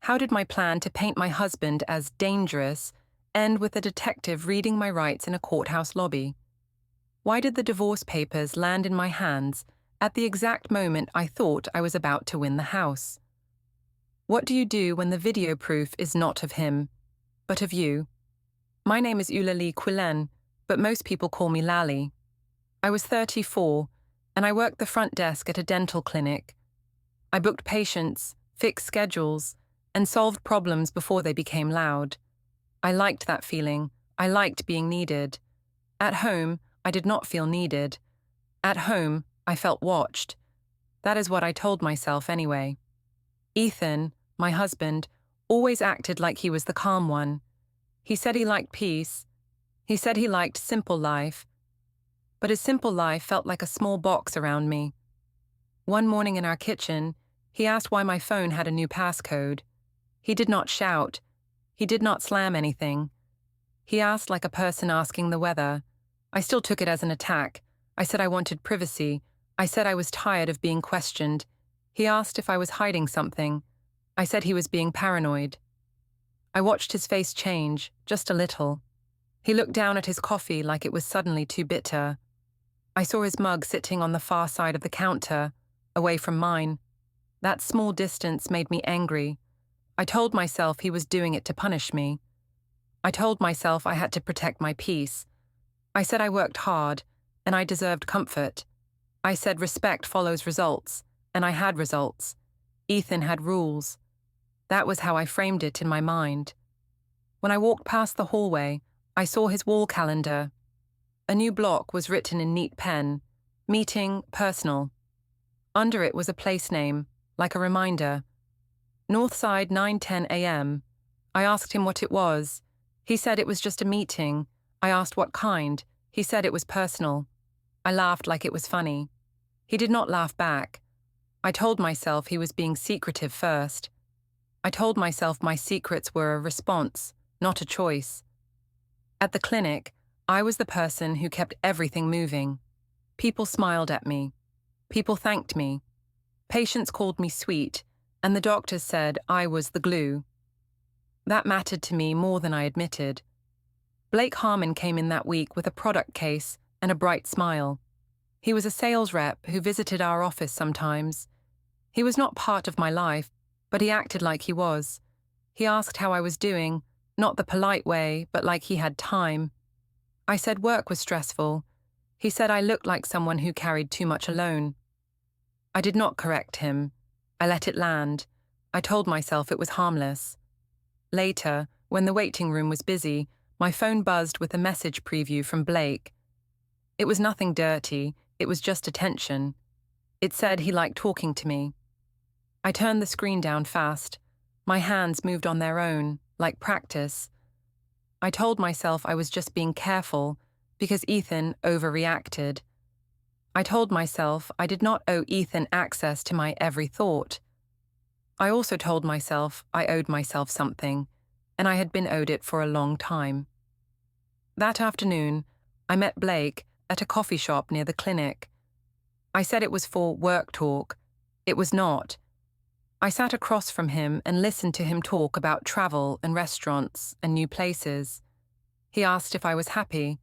How did my plan to paint my husband as dangerous end with a detective reading my rights in a courthouse lobby? Why did the divorce papers land in my hands at the exact moment I thought I was about to win the house? What do you do when the video proof is not of him, but of you? My name is Eulalie Quillan, but most people call me Lali. I was 34, and I worked the front desk at a dental clinic. I booked patients, fixed schedules, and solved problems before they became loud. I liked that feeling. I liked being needed. At home, I did not feel needed. At home, I felt watched. That is what I told myself anyway. Ethan, my husband, always acted like he was the calm one. He said he liked peace. He said he liked simple life. But his simple life felt like a small box around me. One morning in our kitchen, he asked why my phone had a new passcode. He did not shout. He did not slam anything. He asked like a person asking the weather. I still took it as an attack. I said I wanted privacy. I said I was tired of being questioned. He asked if I was hiding something. I said he was being paranoid. I watched his face change, just a little. He looked down at his coffee like it was suddenly too bitter. I saw his mug sitting on the far side of the counter, away from mine. That small distance made me angry. I told myself he was doing it to punish me. I told myself I had to protect my peace. I said I worked hard, and I deserved comfort. I said respect follows results, and I had results. Ethan had rules. That was how I framed it in my mind. When I walked past the hallway, I saw his wall calendar. A new block was written in neat pen, meeting personal. Under it was a place name, like a reminder. Northside 9:10 a.m. I asked him what it was. He said it was just a meeting. I asked what kind. He said it was personal. I laughed like it was funny. He did not laugh back. I told myself he was being secretive first. I told myself my secrets were a response, not a choice. At the clinic, I was the person who kept everything moving. People smiled at me. People thanked me. Patients called me sweet, and the doctors said I was the glue. That mattered to me more than I admitted. Blake Harmon came in that week with a product case and a bright smile. He was a sales rep who visited our office sometimes. He was not part of my life, but he acted like he was. He asked how I was doing, not the polite way, but like he had time. I said work was stressful. He said I looked like someone who carried too much alone. I did not correct him. I let it land. I told myself it was harmless. Later, when the waiting room was busy, my phone buzzed with a message preview from Blake. It was nothing dirty, it was just attention. It said he liked talking to me. I turned the screen down fast. My hands moved on their own, like practice. I told myself I was just being careful, because Ethan overreacted. I told myself I did not owe Ethan access to my every thought. I also told myself I owed myself something, and I had been owed it for a long time. That afternoon, I met Blake at a coffee shop near the clinic. I said it was for work talk. It was not. I sat across from him and listened to him talk about travel and restaurants and new places. He asked if I was happy.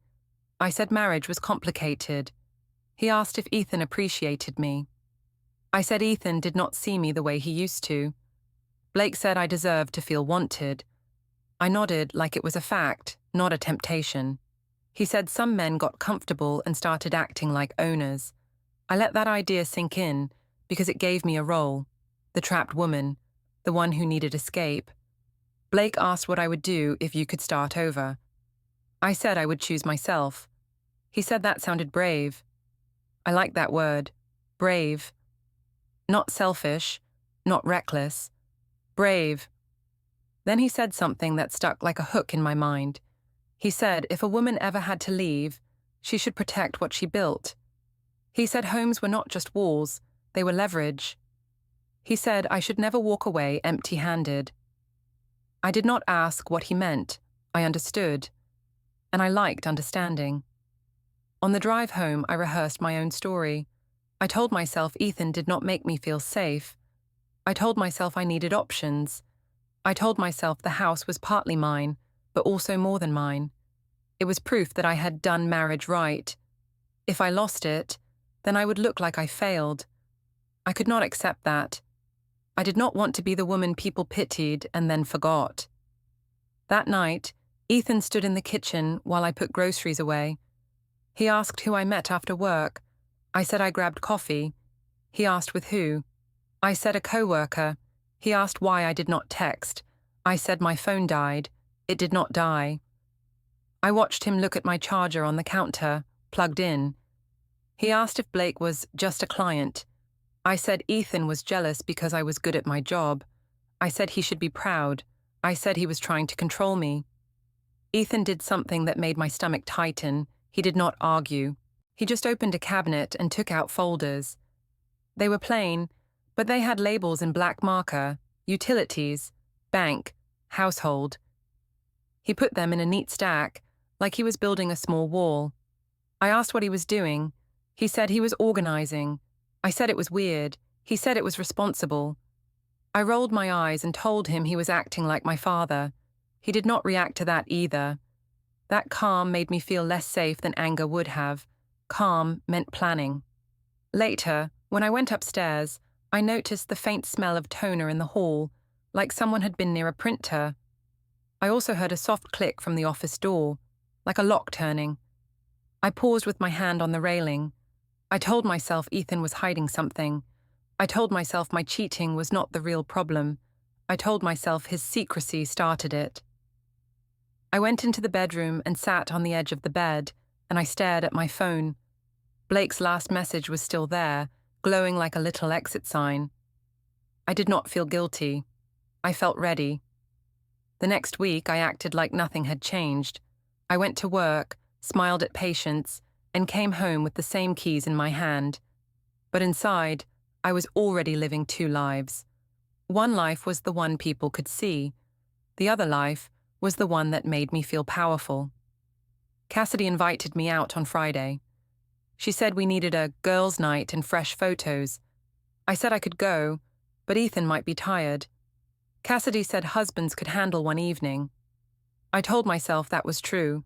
I said marriage was complicated. He asked if Ethan appreciated me. I said Ethan did not see me the way he used to. Blake said I deserved to feel wanted. I nodded like it was a fact, not a temptation. He said some men got comfortable and started acting like owners. I let that idea sink in because it gave me a role, the trapped woman, the one who needed escape. Blake asked what I would do if you could start over. I said I would choose myself. He said that sounded brave. I liked that word, brave. Not selfish, not reckless. Brave. Then he said something that stuck like a hook in my mind. He said if a woman ever had to leave, she should protect what she built. He said homes were not just walls, they were leverage. He said I should never walk away empty-handed. I did not ask what he meant. I understood. And I liked understanding. On the drive home, I rehearsed my own story. I told myself Ethan did not make me feel safe. I told myself I needed options. I told myself the house was partly mine, but also more than mine. It was proof that I had done marriage right. If I lost it, then I would look like I failed. I could not accept that. I did not want to be the woman people pitied and then forgot. That night, Ethan stood in the kitchen while I put groceries away. He asked who I met after work. I said I grabbed coffee. He asked with who. I said a coworker. He asked why I did not text. I said my phone died. It did not die. I watched him look at my charger on the counter, plugged in. He asked if Blake was just a client. I said Ethan was jealous because I was good at my job. I said he should be proud. I said he was trying to control me. Ethan did something that made my stomach tighten. He did not argue. He just opened a cabinet and took out folders. They were plain, but they had labels in black marker: utilities, bank, household. He put them in a neat stack, like he was building a small wall. I asked what he was doing. He said he was organizing. I said it was weird. He said it was responsible. I rolled my eyes and told him he was acting like my father. He did not react to that either. That calm made me feel less safe than anger would have. Calm meant planning. Later, when I went upstairs, I noticed the faint smell of toner in the hall, like someone had been near a printer. I also heard a soft click from the office door, like a lock turning. I paused with my hand on the railing. I told myself Ethan was hiding something. I told myself my cheating was not the real problem. I told myself his secrecy started it. I went into the bedroom and sat on the edge of the bed, and I stared at my phone. Blake's last message was still there, glowing like a little exit sign. I did not feel guilty. I felt ready. The next week, I acted like nothing had changed. I went to work, smiled at patients, and came home with the same keys in my hand. But inside, I was already living two lives. One life was the one people could see. The other life was the one that made me feel powerful. Cassidy invited me out on Friday. She said we needed a girls' night and fresh photos. I said I could go, but Ethan might be tired. Cassidy said husbands could handle one evening. I told myself that was true.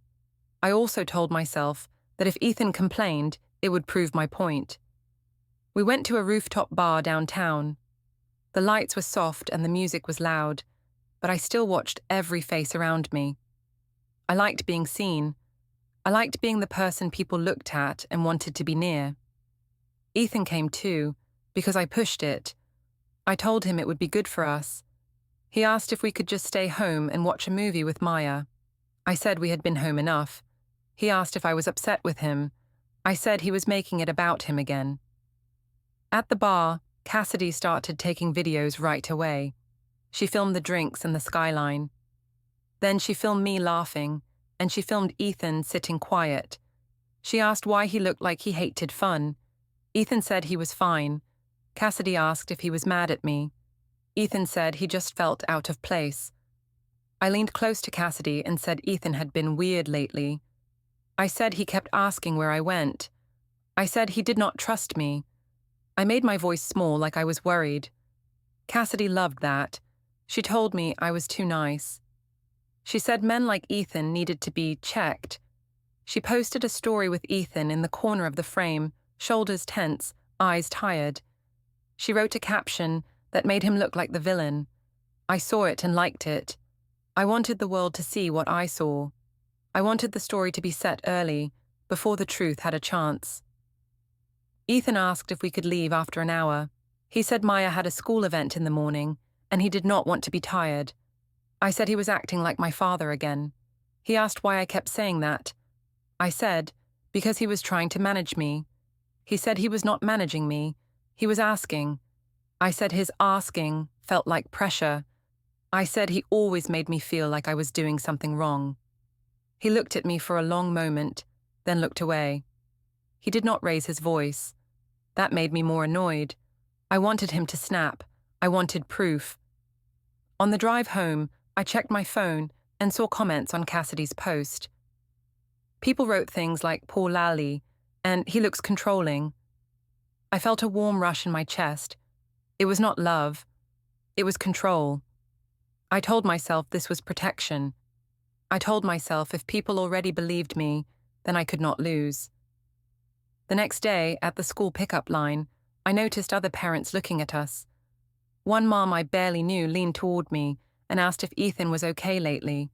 I also told myself that if Ethan complained, it would prove my point. We went to a rooftop bar downtown. The lights were soft and the music was loud, but I still watched every face around me. I liked being seen. I liked being the person people looked at and wanted to be near. Ethan came too, because I pushed it. I told him it would be good for us. He asked if we could just stay home and watch a movie with Maya. I said we had been home enough. He asked if I was upset with him. I said he was making it about him again. At the bar, Cassidy started taking videos right away. She filmed the drinks and the skyline. Then she filmed me laughing, and she filmed Ethan sitting quiet. She asked why he looked like he hated fun. Ethan said he was fine. Cassidy asked if he was mad at me. Ethan said he just felt out of place. I leaned close to Cassidy and said Ethan had been weird lately. I said he kept asking where I went. I said he did not trust me. I made my voice small like I was worried. Cassidy loved that. She told me I was too nice. She said men like Ethan needed to be checked. She posted a story with Ethan in the corner of the frame, shoulders tense, eyes tired. She wrote a caption that made him look like the villain. I saw it and liked it. I wanted the world to see what I saw. I wanted the story to be set early, before the truth had a chance. Ethan asked if we could leave after an hour. He said Maya had a school event in the morning, and he did not want to be tired. I said he was acting like my father again. He asked why I kept saying that. I said, because he was trying to manage me. He said he was not managing me. He was asking. I said his asking felt like pressure. I said he always made me feel like I was doing something wrong. He looked at me for a long moment, then looked away. He did not raise his voice. That made me more annoyed. I wanted him to snap. I wanted proof. On the drive home, I checked my phone and saw comments on Cassidy's post. People wrote things like "poor Lali" and "he looks controlling." I felt a warm rush in my chest. It was not love. It was control. I told myself this was protection. I told myself if people already believed me, then I could not lose. The next day, at the school pickup line, I noticed other parents looking at us. One mom I barely knew leaned toward me and asked if Ethan was okay lately.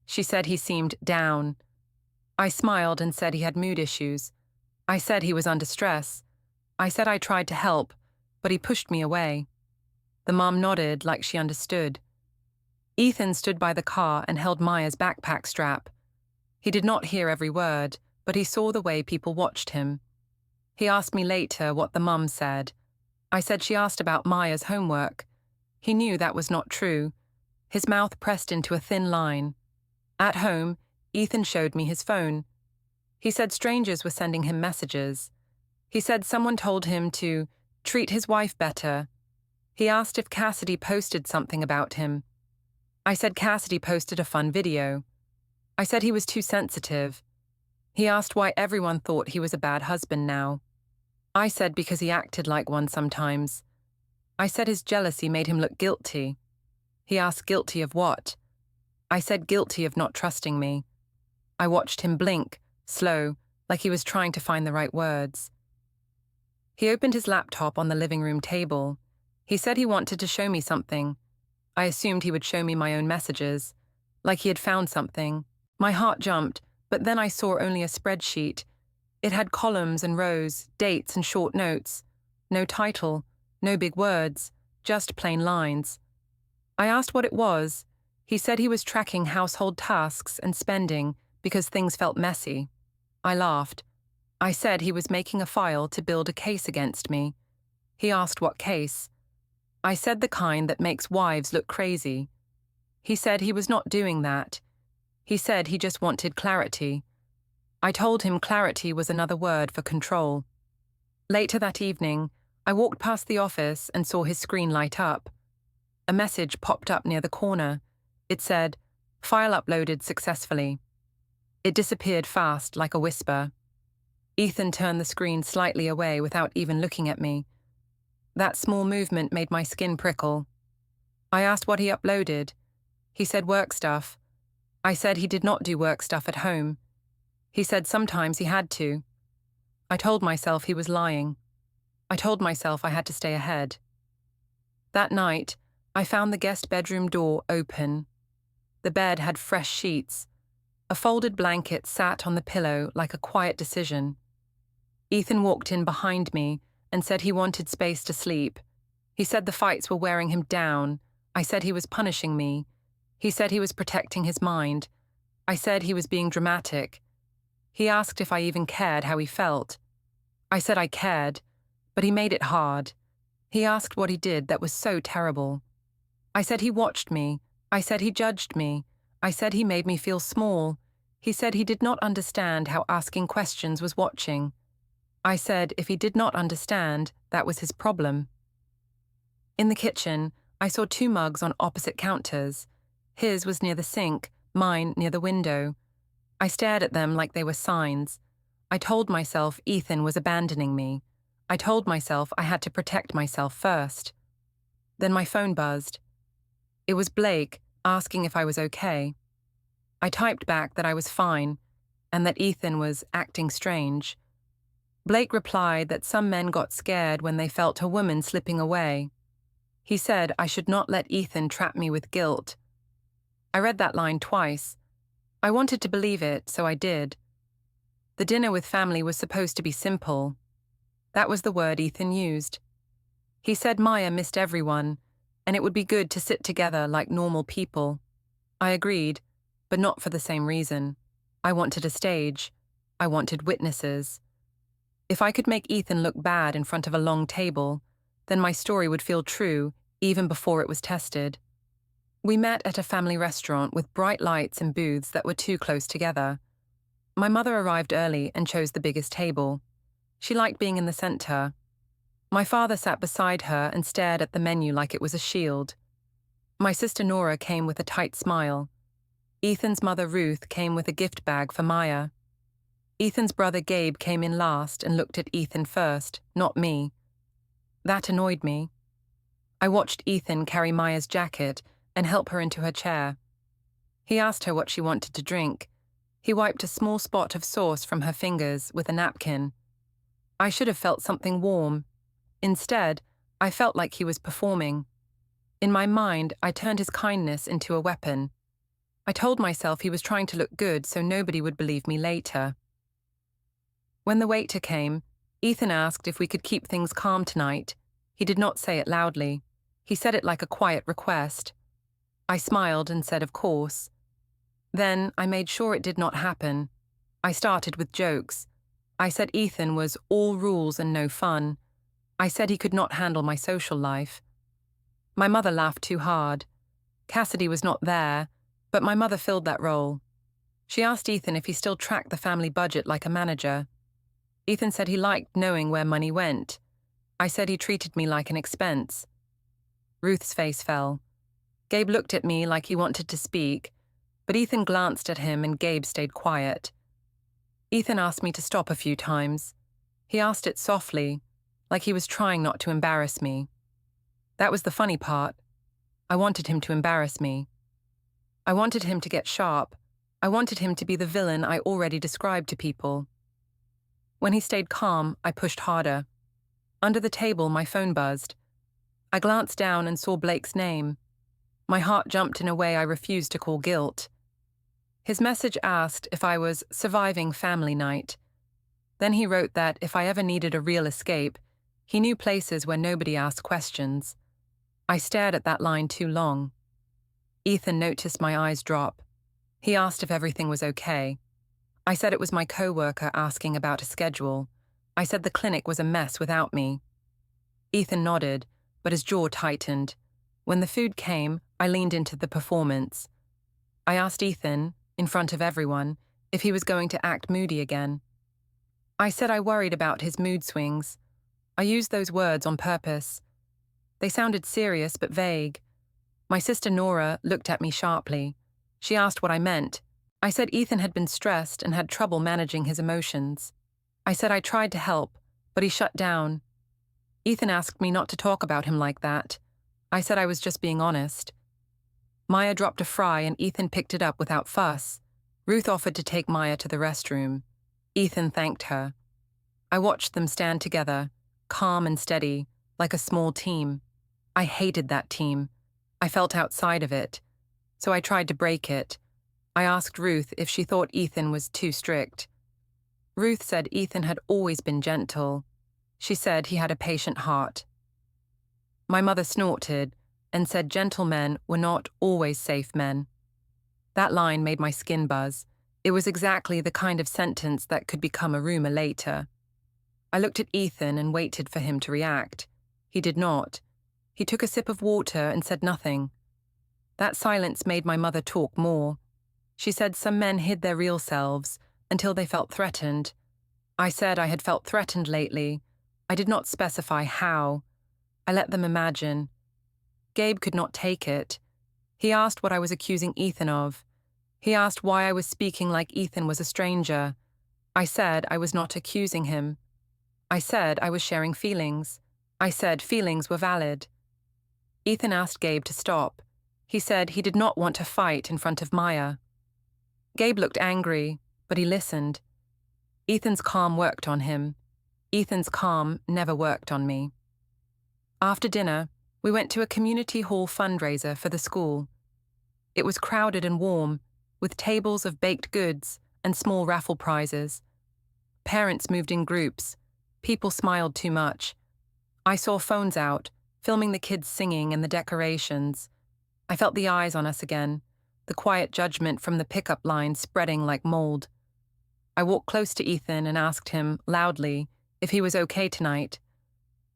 She said he seemed down. I smiled and said he had mood issues. I said he was under stress. I said I tried to help, but he pushed me away. The mom nodded like she understood. Ethan stood by the car and held Maya's backpack strap. He did not hear every word, but he saw the way people watched him. He asked me later what the mum said. I said she asked about Maya's homework. He knew that was not true. His mouth pressed into a thin line. At home, Ethan showed me his phone. He said strangers were sending him messages. He said someone told him to treat his wife better. He asked if Cassidy posted something about him. I said Cassidy posted a fun video. I said he was too sensitive. He asked why everyone thought he was a bad husband now. I said because he acted like one sometimes. I said his jealousy made him look guilty. He asked guilty of what? I said guilty of not trusting me. I watched him blink, slow, like he was trying to find the right words. He opened his laptop on the living room table. He said he wanted to show me something. I assumed he would show me my own messages, like he had found something. My heart jumped, but then I saw only a spreadsheet. It had columns and rows, dates and short notes. No title, no big words, just plain lines. I asked what it was. He said he was tracking household tasks and spending because things felt messy. I laughed. I said he was making a file to build a case against me. He asked what case. I said the kind that makes wives look crazy. He said he was not doing that. He said he just wanted clarity. I told him clarity was another word for control. Later that evening, I walked past the office and saw his screen light up. A message popped up near the corner. It said, "File uploaded successfully." It disappeared fast, like a whisper. Ethan turned the screen slightly away without even looking at me. That small movement made my skin prickle. I asked what he uploaded. He said work stuff. I said he did not do work stuff at home. He said sometimes he had to. I told myself he was lying. I told myself I had to stay ahead. That night, I found the guest bedroom door open. The bed had fresh sheets. A folded blanket sat on the pillow like a quiet decision. Ethan walked in behind me and said he wanted space to sleep. He said the fights were wearing him down. I said he was punishing me. He said he was protecting his mind. I said he was being dramatic. He asked if I even cared how he felt. I said I cared, but he made it hard. He asked what he did that was so terrible. I said he watched me. I said he judged me. I said he made me feel small. He said he did not understand how asking questions was watching. I said if he did not understand, that was his problem. In the kitchen, I saw 2 mugs on opposite counters. His was near the sink, mine near the window. I stared at them like they were signs. I told myself Ethan was abandoning me. I told myself I had to protect myself first. Then my phone buzzed. It was Blake asking if I was okay. I typed back that I was fine and that Ethan was acting strange. Blake replied that some men got scared when they felt a woman slipping away. He said I should not let Ethan trap me with guilt. I read that line twice. I wanted to believe it, so I did. The dinner with family was supposed to be simple. That was the word Ethan used. He said Maya missed everyone, and it would be good to sit together like normal people. I agreed, but not for the same reason. I wanted a stage. I wanted witnesses. If I could make Ethan look bad in front of a long table, then my story would feel true even before it was tested. We met at a family restaurant with bright lights and booths that were too close together. My mother arrived early and chose the biggest table. She liked being in the center. My father sat beside her and stared at the menu like it was a shield. My sister Nora came with a tight smile. Ethan's mother Ruth came with a gift bag for Maya. Ethan's brother Gabe came in last and looked at Ethan first, not me. That annoyed me. I watched Ethan carry Maya's jacket and help her into her chair. He asked her what she wanted to drink. He wiped a small spot of sauce from her fingers with a napkin. I should have felt something warm. Instead, I felt like he was performing. In my mind, I turned his kindness into a weapon. I told myself he was trying to look good so nobody would believe me later. When the waiter came, Ethan asked if we could keep things calm tonight. He did not say it loudly. He said it like a quiet request. I smiled and said, of course. Then I made sure it did not happen. I started with jokes. I said Ethan was all rules and no fun. I said he could not handle my social life. My mother laughed too hard. Cassidy was not there, but my mother filled that role. She asked Ethan if he still tracked the family budget like a manager. Ethan said he liked knowing where money went. I said he treated me like an expense. Ruth's face fell. Gabe looked at me like he wanted to speak, but Ethan glanced at him and Gabe stayed quiet. Ethan asked me to stop a few times. He asked it softly, like he was trying not to embarrass me. That was the funny part. I wanted him to embarrass me. I wanted him to get sharp. I wanted him to be the villain I already described to people. When he stayed calm, I pushed harder. Under the table, my phone buzzed. I glanced down and saw Blake's name. My heart jumped in a way I refused to call guilt. His message asked if I was surviving family night. Then he wrote that if I ever needed a real escape, he knew places where nobody asked questions. I stared at that line too long. Ethan noticed my eyes drop. He asked if everything was okay. I said it was my co-worker asking about a schedule. I said the clinic was a mess without me. Ethan nodded, but his jaw tightened. When the food came, I leaned into the performance. I asked Ethan, in front of everyone, if he was going to act moody again. I said I worried about his mood swings. I used those words on purpose. They sounded serious but vague. My sister Nora looked at me sharply. She asked what I meant. I said Ethan had been stressed and had trouble managing his emotions. I said I tried to help, but he shut down. Ethan asked me not to talk about him like that. I said I was just being honest. Maya dropped a fry and Ethan picked it up without fuss. Ruth offered to take Maya to the restroom. Ethan thanked her. I watched them stand together, calm and steady, like a small team. I hated that team. I felt outside of it. So I tried to break it. I asked Ruth if she thought Ethan was too strict. Ruth said Ethan had always been gentle. She said he had a patient heart. My mother snorted and said gentlemen were not always safe men. That line made my skin buzz. It was exactly the kind of sentence that could become a rumor later. I looked at Ethan and waited for him to react. He did not. He took a sip of water and said nothing. That silence made my mother talk more. She said some men hid their real selves until they felt threatened. I said I had felt threatened lately. I did not specify how. I let them imagine. Gabe could not take it. He asked what I was accusing Ethan of. He asked why I was speaking like Ethan was a stranger. I said I was not accusing him. I said I was sharing feelings. I said feelings were valid. Ethan asked Gabe to stop. He said he did not want to fight in front of Maya. Gabe looked angry, but he listened. Ethan's calm worked on him. Ethan's calm never worked on me. After dinner, we went to a community hall fundraiser for the school. It was crowded and warm, with tables of baked goods and small raffle prizes. Parents moved in groups. People smiled too much. I saw phones out, filming the kids singing and the decorations. I felt the eyes on us again, the quiet judgment from the pickup line spreading like mold. I walked close to Ethan and asked him, loudly, if he was okay tonight.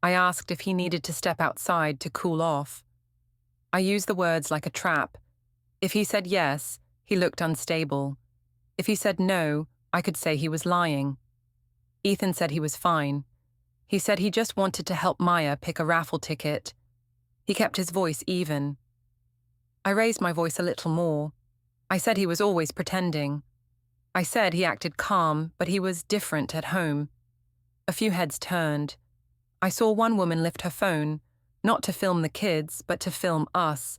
I asked if he needed to step outside to cool off. I used the words like a trap. If he said yes, he looked unstable. If he said no, I could say he was lying. Ethan said he was fine. He said he just wanted to help Maya pick a raffle ticket. He kept his voice even. I raised my voice a little more. I said he was always pretending. I said he acted calm, but he was different at home. A few heads turned. I saw one woman lift her phone, not to film the kids, but to film us.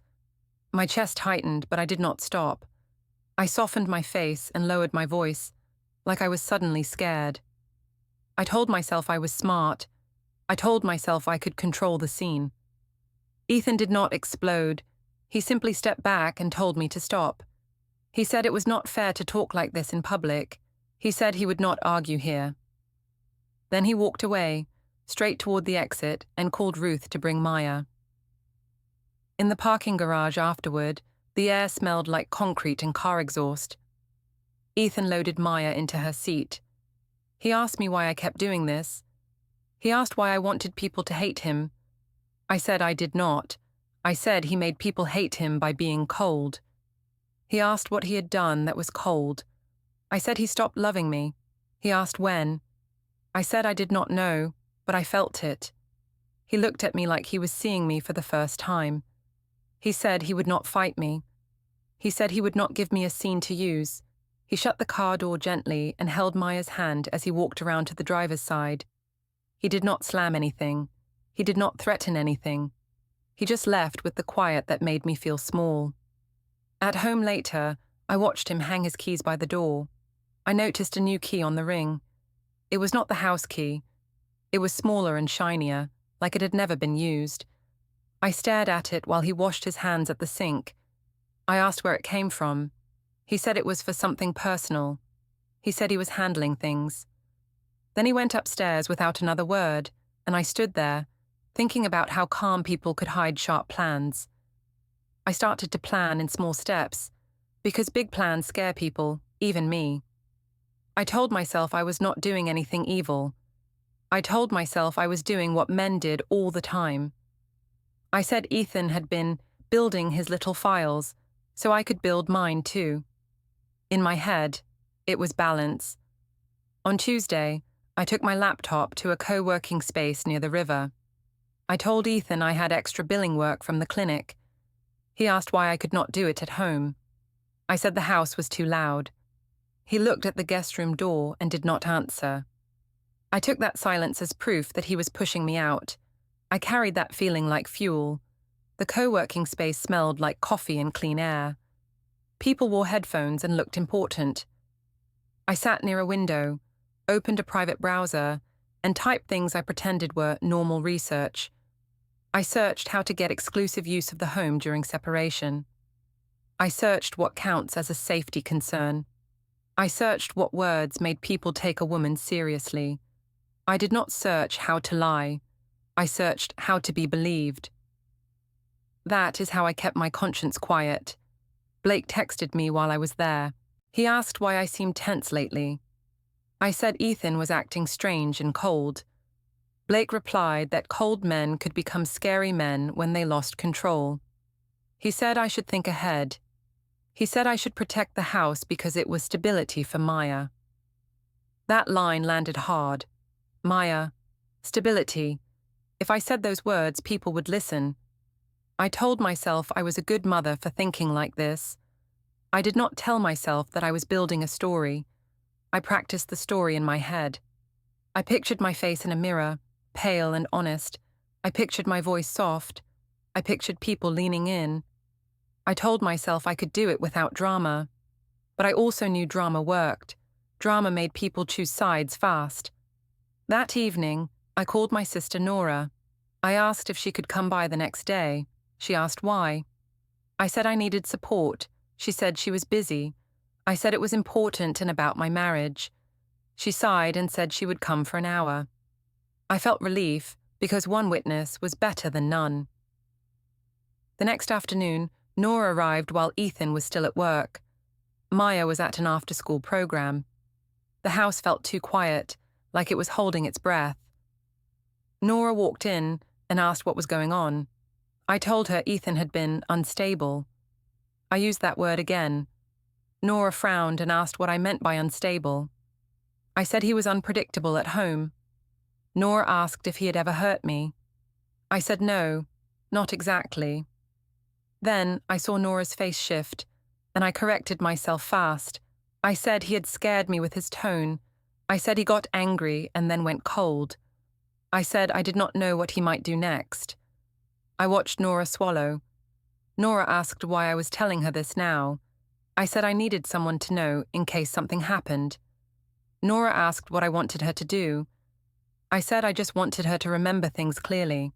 My chest tightened, but I did not stop. I softened my face and lowered my voice, like I was suddenly scared. I told myself I was smart. I told myself I could control the scene. Ethan did not explode. He simply stepped back and told me to stop. He said it was not fair to talk like this in public. He said he would not argue here. Then he walked away, straight toward the exit, and called Ruth to bring Maya. In the parking garage afterward, the air smelled like concrete and car exhaust. Ethan loaded Maya into her seat. He asked me why I kept doing this. He asked why I wanted people to hate him. I said I did not. I said he made people hate him by being cold. He asked what he had done that was cold. I said he stopped loving me. He asked when. I said I did not know, but I felt it. He looked at me like he was seeing me for the first time. He said he would not fight me. He said he would not give me a scene to use. He shut the car door gently and held Maya's hand as he walked around to the driver's side. He did not slam anything. He did not threaten anything. He just left with the quiet that made me feel small. At home later, I watched him hang his keys by the door. I noticed a new key on the ring. It was not the house key. It was smaller and shinier, like it had never been used. I stared at it while he washed his hands at the sink. I asked where it came from. He said it was for something personal. He said he was handling things. Then he went upstairs without another word, and I stood there, thinking about how calm people could hide sharp plans. I started to plan in small steps, because big plans scare people, even me. I told myself I was not doing anything evil. I told myself I was doing what men did all the time. I said Ethan had been building his little files, so I could build mine too. In my head, it was balance. On Tuesday, I took my laptop to a co-working space near the river. I told Ethan I had extra billing work from the clinic. He asked why I could not do it at home. I said the house was too loud. He looked at the guest room door and did not answer. I took that silence as proof that he was pushing me out. I carried that feeling like fuel. The co-working space smelled like coffee and clean air. People wore headphones and looked important. I sat near a window, opened a private browser, and typed things I pretended were normal research. I searched how to get exclusive use of the home during separation. I searched what counts as a safety concern. I searched what words made people take a woman seriously. I did not search how to lie. I searched how to be believed. That is how I kept my conscience quiet. Blake texted me while I was there. He asked why I seemed tense lately. I said Ethan was acting strange and cold. Blake replied that cold men could become scary men when they lost control. He said I should think ahead. He said I should protect the house because it was stability for Maya. That line landed hard. Maya, stability. If I said those words, people would listen. I told myself I was a good mother for thinking like this. I did not tell myself that I was building a story. I practiced the story in my head. I pictured my face in a mirror, pale and honest. I pictured my voice soft. I pictured people leaning in. I told myself I could do it without drama. But I also knew drama worked. Drama made people choose sides fast. That evening, I called my sister Nora. I asked if she could come by the next day. She asked why. I said I needed support. She said she was busy. I said it was important and about my marriage. She sighed and said she would come for an hour. I felt relief because one witness was better than none. The next afternoon, Nora arrived while Ethan was still at work. Maya was at an after-school program. The house felt too quiet, like it was holding its breath. Nora walked in and asked what was going on. I told her Ethan had been unstable. I used that word again. Nora frowned and asked what I meant by unstable. I said he was unpredictable at home. Nora asked if he had ever hurt me. I said no, not exactly. Then I saw Nora's face shift, and I corrected myself fast. I said he had scared me with his tone. I said he got angry and then went cold. I said I did not know what he might do next. I watched Nora swallow. Nora asked why I was telling her this now. I said I needed someone to know in case something happened. Nora asked what I wanted her to do. I said I just wanted her to remember things clearly.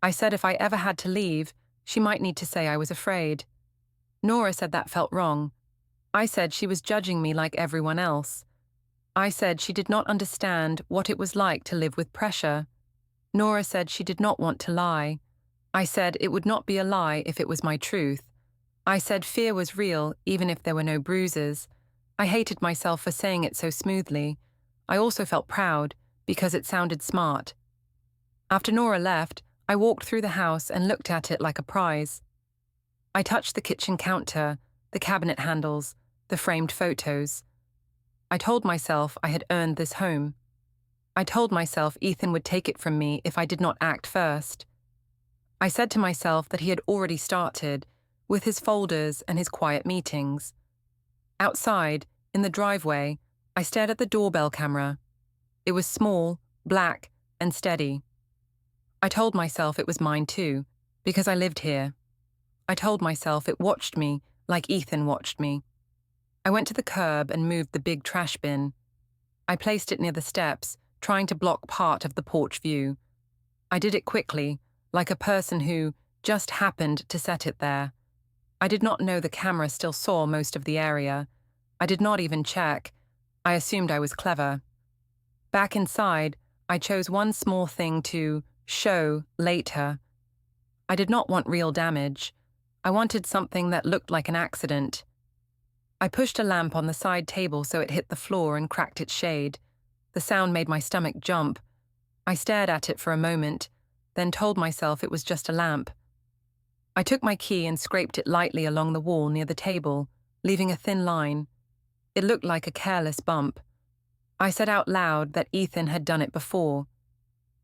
I said if I ever had to leave, she might need to say I was afraid. Nora said that felt wrong. I said she was judging me like everyone else. I said she did not understand what it was like to live with pressure. Nora said she did not want to lie. I said it would not be a lie if it was my truth. I said fear was real even if there were no bruises. I hated myself for saying it so smoothly. I also felt proud because it sounded smart. After Nora left, I walked through the house and looked at it like a prize. I touched the kitchen counter, the cabinet handles, the framed photos. I told myself I had earned this home. I told myself Ethan would take it from me if I did not act first. I said to myself that he had already started, with his folders and his quiet meetings. Outside, in the driveway, I stared at the doorbell camera. It was small, black, and steady. I told myself it was mine too, because I lived here. I told myself it watched me like Ethan watched me. I went to the curb and moved the big trash bin. I placed it near the steps, trying to block part of the porch view. I did it quickly, like a person who just happened to set it there. I did not know the camera still saw most of the area. I did not even check. I assumed I was clever. Back inside, I chose one small thing to show later. I did not want real damage. I wanted something that looked like an accident. I pushed a lamp on the side table so it hit the floor and cracked its shade. The sound made my stomach jump. I stared at it for a moment, then told myself it was just a lamp. I took my key and scraped it lightly along the wall near the table, leaving a thin line. It looked like a careless bump. I said out loud that Ethan had done it before.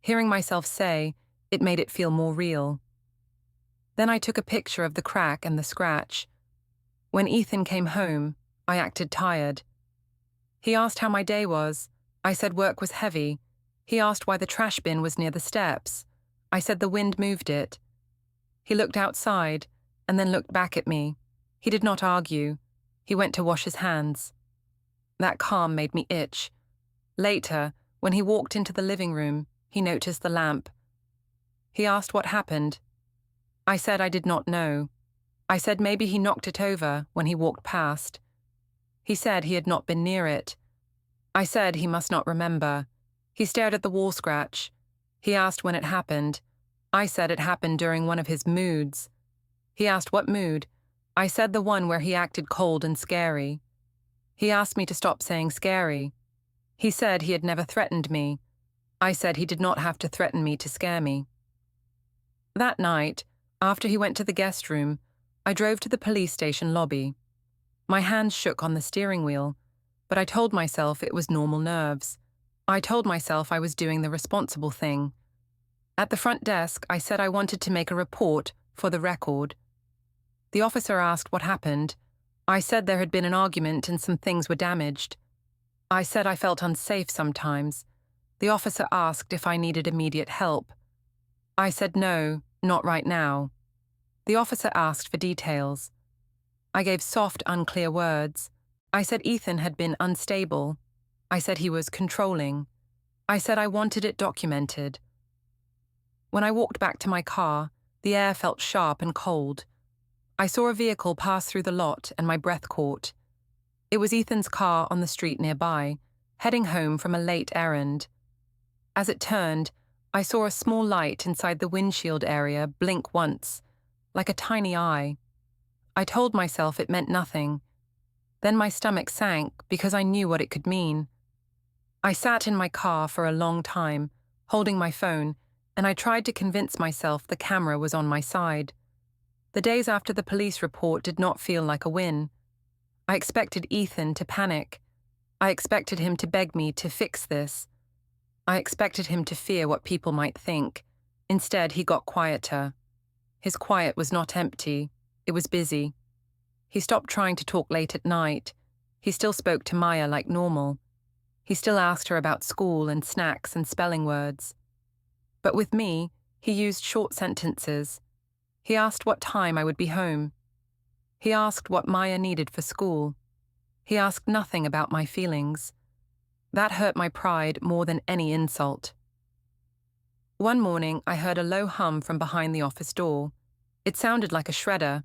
Hearing myself say, it made it feel more real. Then I took a picture of the crack and the scratch. When Ethan came home, I acted tired. He asked how my day was. I said work was heavy. He asked why the trash bin was near the steps. I said the wind moved it. He looked outside and then looked back at me. He did not argue. He went to wash his hands. That calm made me itch. Later, when he walked into the living room, he noticed the lamp. He asked what happened. I said I did not know. I said maybe he knocked it over when he walked past. He said he had not been near it. I said he must not remember. He stared at the wall scratch. He asked when it happened. I said it happened during one of his moods. He asked what mood. I said the one where he acted cold and scary. He asked me to stop saying scary. He said he had never threatened me. I said he did not have to threaten me to scare me. That night, after he went to the guest room, I drove to the police station lobby. My hands shook on the steering wheel, but I told myself it was normal nerves. I told myself I was doing the responsible thing. At the front desk, I said I wanted to make a report for the record. The officer asked what happened. I said there had been an argument and some things were damaged. I said I felt unsafe sometimes. The officer asked if I needed immediate help. I said no, not right now. The officer asked for details. I gave soft, unclear words. I said Ethan had been unstable. I said he was controlling. I said I wanted it documented. When I walked back to my car, the air felt sharp and cold. I saw a vehicle pass through the lot and my breath caught. It was Ethan's car on the street nearby, heading home from a late errand. As it turned, I saw a small light inside the windshield area blink once, like a tiny eye. I told myself it meant nothing. Then my stomach sank because I knew what it could mean. I sat in my car for a long time, holding my phone, and I tried to convince myself the camera was on my side. The days after the police report did not feel like a win. I expected Ethan to panic. I expected him to beg me to fix this. I expected him to fear what people might think. Instead, he got quieter. His quiet was not empty. It was busy. He stopped trying to talk late at night. He still spoke to Maya like normal. He still asked her about school and snacks and spelling words. But with me, he used short sentences. He asked what time I would be home. He asked what Maya needed for school. He asked nothing about my feelings. That hurt my pride more than any insult. One morning, I heard a low hum from behind the office door. It sounded like a shredder.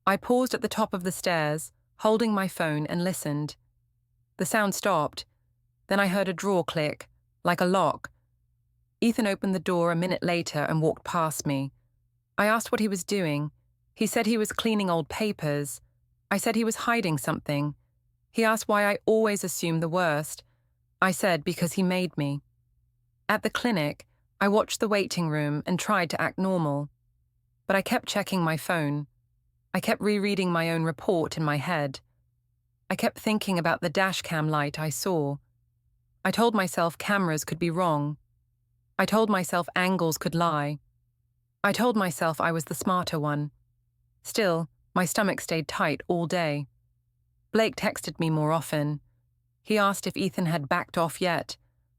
I paused at the top of the stairs, holding my phone, and listened. The sound stopped. Then I heard a drawer click, like a lock. Ethan opened the door a minute later and walked past me. I asked what he was doing. He said he was cleaning old papers. I said he was hiding something. He asked why I always assumed the worst. I said because he made me. At the clinic, I watched the waiting room and tried to act normal. But I kept checking my phone. I kept rereading my own report in my head. I kept thinking about the dashcam light I saw. I told myself cameras could be wrong. I told myself angles could lie. I told myself I was the smarter one. Still, my stomach stayed tight all day. Blake texted me more often. He asked if Ethan had backed off yet.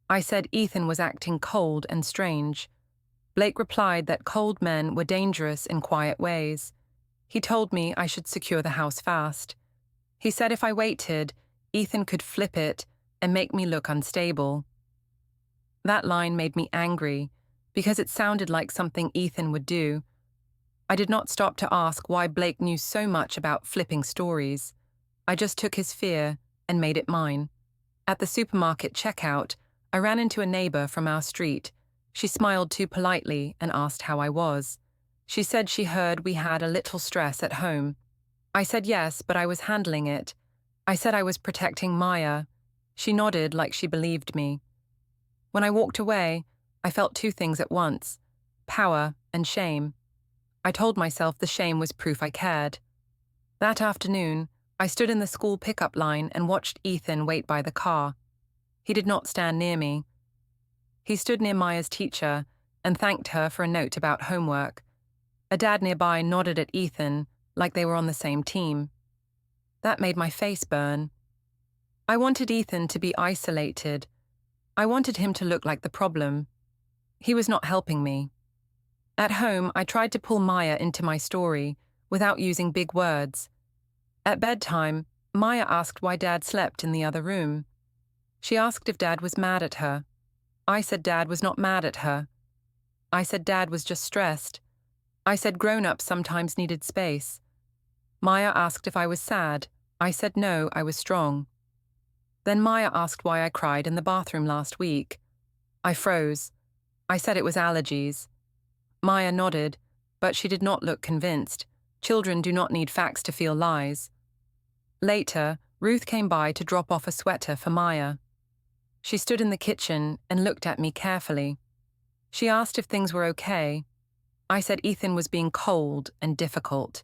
I said Ethan was acting cold and strange. Blake replied that cold men were dangerous in quiet ways. He told me I should secure the house fast. He said if I waited, Ethan could flip it and make me look unstable. That line made me angry because it sounded like something Ethan would do. I did not stop to ask why Blake knew so much about flipping stories. I just took his fear and made it mine. At the supermarket checkout, I ran into a neighbor from our street. She smiled too politely and asked how I was. She said she heard we had a little stress at home. I said yes, but I was handling it. I said I was protecting Maya. She nodded like she believed me. When I walked away, I felt two things at once: power and shame. I told myself the shame was proof I cared. That afternoon, I stood in the school pickup line and watched Ethan wait by the car. He did not stand near me. He stood near Maya's teacher and thanked her for a note about homework. A dad nearby nodded at Ethan like they were on the same team. That made my face burn. I wanted Ethan to be isolated. I wanted him to look like the problem. He was not helping me. At home, I tried to pull Maya into my story without using big words. At bedtime, Maya asked why Dad slept in the other room. She asked if Dad was mad at her. I said Dad was not mad at her. I said Dad was just stressed. I said grown-ups sometimes needed space. Maya asked if I was sad. I said no, I was strong. Then Maya asked why I cried in the bathroom last week. I froze. I said it was allergies. Maya nodded, but she did not look convinced. Children do not need facts to feel lies. Later, Ruth came by to drop off a sweater for Maya. She stood in the kitchen and looked at me carefully. She asked if things were okay. I said Ethan was being cold and difficult.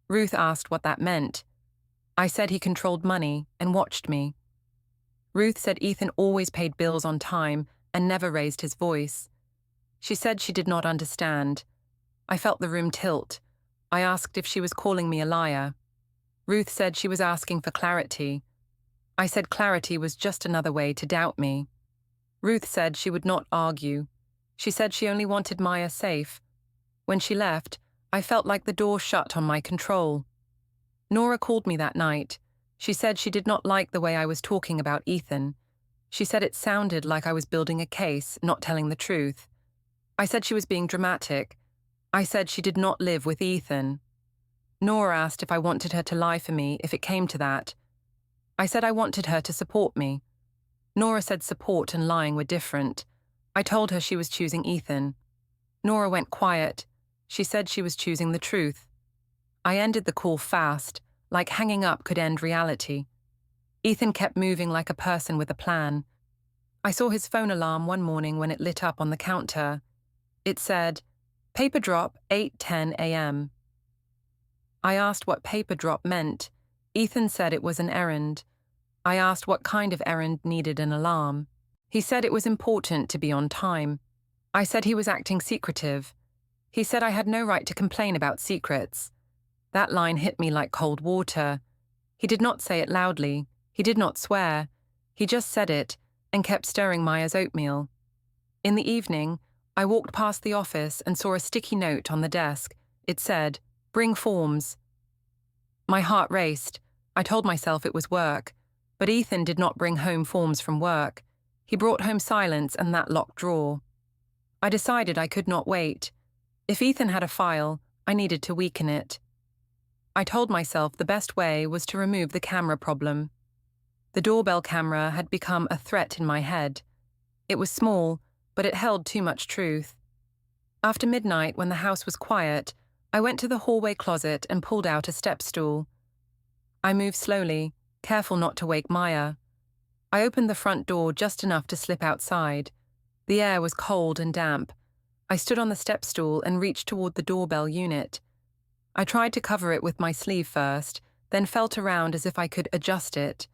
Ruth asked what that meant. I said he controlled money and watched me. Ruth said Ethan always paid bills on time and never raised his voice. She said she did not understand. I felt the room tilt. I asked if she was calling me a liar. Ruth said she was asking for clarity. I said clarity was just another way to doubt me. Ruth said she would not argue. She said she only wanted Maya safe. When she left, I felt like the door shut on my control. Nora called me that night. She said she did not like the way I was talking about Ethan. She said it sounded like I was building a case, not telling the truth. I said she was being dramatic. I said she did not live with Ethan. Nora asked if I wanted her to lie for me if it came to that. I said I wanted her to support me. Nora said support and lying were different. I told her she was choosing Ethan. Nora went quiet. She said she was choosing the truth. I ended the call fast, like hanging up could end reality. Ethan kept moving like a person with a plan. I saw his phone alarm one morning when it lit up on the counter. It said, "Paper drop, 8:10 a.m. I asked what paper drop meant. Ethan said it was an errand. I asked what kind of errand needed an alarm. He said it was important to be on time. I said he was acting secretive. He said I had no right to complain about secrets. That line hit me like cold water. He did not say it loudly. He did not swear. He just said it and kept stirring Maya's oatmeal. In the evening, I walked past the office and saw a sticky note on the desk. It said, "Bring forms." My heart raced. I told myself it was work, but Ethan did not bring home forms from work. He brought home silence and that locked drawer. I decided I could not wait. If Ethan had a file, I needed to weaken it. I told myself the best way was to remove the camera problem. The doorbell camera had become a threat in my head. It was small, but it held too much truth. After midnight, when the house was quiet, I went to the hallway closet and pulled out a step stool. I moved slowly, careful not to wake Maya. I opened the front door just enough to slip outside. The air was cold and damp. I stood on the step stool and reached toward the doorbell unit. I tried to cover it with my sleeve first, then felt around as if I could adjust it.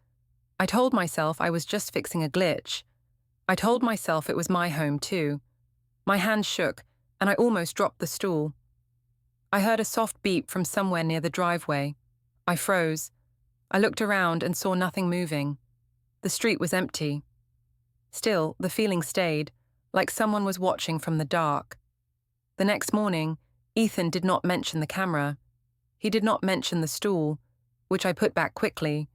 I told myself I was just fixing a glitch. I told myself it was my home too. My hands shook, and I almost dropped the stool. I heard a soft beep from somewhere near the driveway. I froze. I looked around and saw nothing moving. The street was empty. Still, the feeling stayed, like someone was watching from the dark. The next morning, Ethan did not mention the camera. He did not mention the stool, which I put back quickly.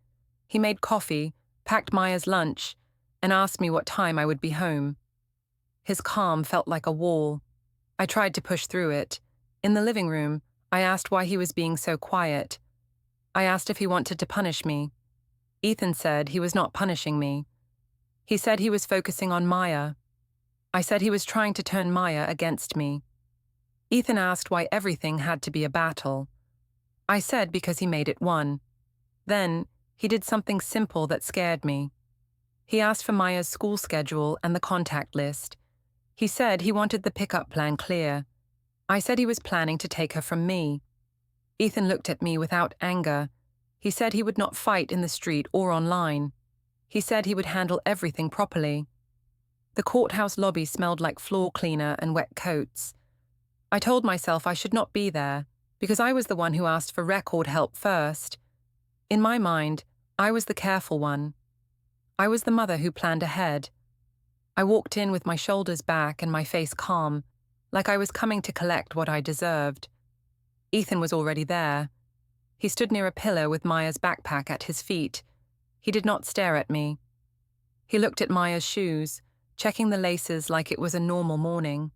He made coffee, packed Maya's lunch, and asked me what time I would be home. His calm felt like a wall. I tried to push through it. In the living room, I asked why he was being so quiet. I asked if he wanted to punish me. Ethan said he was not punishing me. He said he was focusing on Maya. I said he was trying to turn Maya against me. Ethan asked why everything had to be a battle. I said because he made it one. Then, he did something simple that scared me. He asked for Maya's school schedule and the contact list. He said he wanted the pickup plan clear. I said he was planning to take her from me. Ethan looked at me without anger. He said he would not fight in the street or online. He said he would handle everything properly. The courthouse lobby smelled like floor cleaner and wet coats. I told myself I should not be there, because I was the one who asked for record help first. In my mind, I was the careful one. I was the mother who planned ahead. I walked in with my shoulders back and my face calm, like I was coming to collect what I deserved. Ethan was already there. He stood near a pillar with Maya's backpack at his feet. He did not stare at me. He looked at Maya's shoes, checking the laces like it was a normal morning.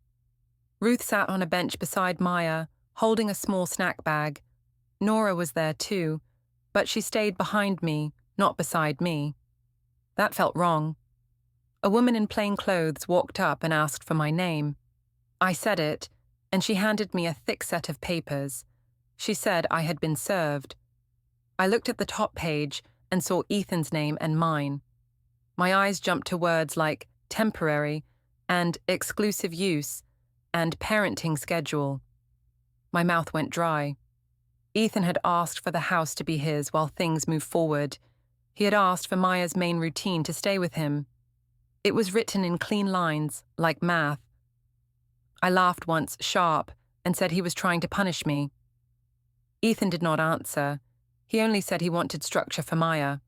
Ruth sat on a bench beside Maya, holding a small snack bag. Nora was there too, but she stayed behind me, not beside me. That felt wrong. A woman in plain clothes walked up and asked for my name. I said it, and she handed me a thick set of papers. She said I had been served. I looked at the top page and saw Ethan's name and mine. My eyes jumped to words like temporary and exclusive use and parenting schedule. My mouth went dry. Ethan had asked for the house to be his while things moved forward. He had asked for Maya's main routine to stay with him. It was written in clean lines, like math. I laughed once, sharp, and said he was trying to punish me. Ethan did not answer. He only said he wanted structure for Maya.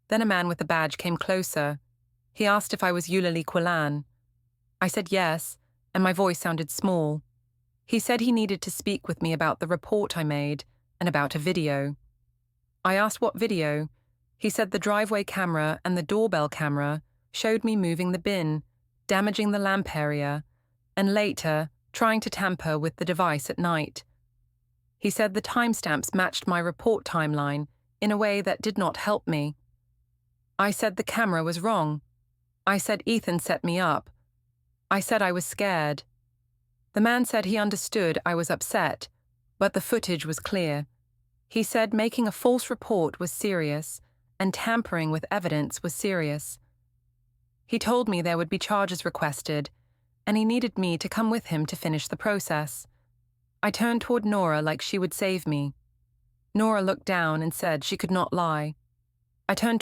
Then a man with a badge came closer. He asked if I was Eulalie Quillan. I said yes, and my voice sounded small. He said he needed to speak with me about the report I made and about a video. I asked what video. He said the driveway camera and the doorbell camera showed me moving the bin, damaging the lamp area, and later trying to tamper with the device at night. He said the timestamps matched my report timeline in a way that did not help me. I said the camera was wrong. I said Ethan set me up. I said I was scared. The man said he understood I was upset, but the footage was clear. He said making a false report was serious, and tampering with evidence was serious. He told me there would be charges requested, and he needed me to come with him to finish the process. I turned toward Nora like she would save me. Nora looked down and said she could not lie. I turned